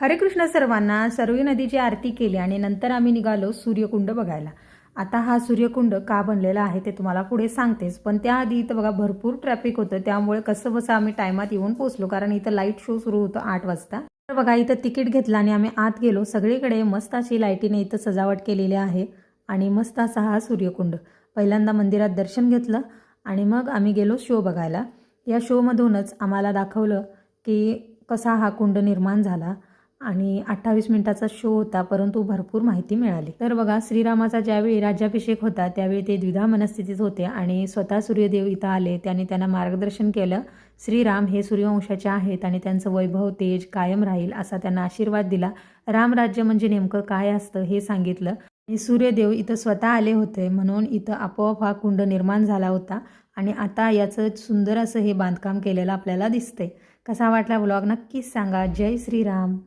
हरे कृष्ण सर्वांना. सरयू नदीची आरती केली आणि नंतर आम्ही निघालो सूर्यकुंड बघायला. आता हा सूर्यकुंड का बनलेला आहे ते तुम्हाला पुढे सांगतेच, पण त्याआधी इथं बघा भरपूर ट्रॅफिक होतं, त्यामुळे कसं बसं आम्ही टायमात येऊन पोहोचलो, कारण इथं लाईट शो सुरू होतं 8 वाजता. तर बघा इथं तिकीट घेतलं आणि आम्ही आत गेलो. सगळीकडे मस्त अशी लाईटीने इथं सजावट केलेली आहे आणि मस्त असा हा सूर्यकुंड. पहिल्यांदा मंदिरात दर्शन घेतलं आणि मग आम्ही गेलो शो बघायला. या शोमधूनच आम्हाला दाखवलं की कसा हा कुंड निर्माण झाला आणि 28 मिनिटाचा शो होता, परंतु भरपूर माहिती मिळाली. तर बघा श्रीरामाचा ज्यावेळी राज्याभिषेक होता त्यावेळी ते द्विधा मनस्थितीत होते आणि स्वतः सूर्यदेव इथं आले. त्यांना मार्गदर्शन केलं. श्रीराम हे सूर्यवंशाचे आहेत आणि त्यांचं वैभव तेज कायम राहील असा त्यांना आशीर्वाद दिला. रामराज्य म्हणजे नेमकं काय असतं हे सांगितलं आणि सूर्यदेव इथं स्वतः आले होते, म्हणून इथं आपोआप हा कुंड निर्माण झाला होता आणि आता याचं सुंदर असं हे बांधकाम केलेलं आपल्याला दिसतंय. कसा वाटला व्लॉग नक्कीच सांगा. जय श्रीराम.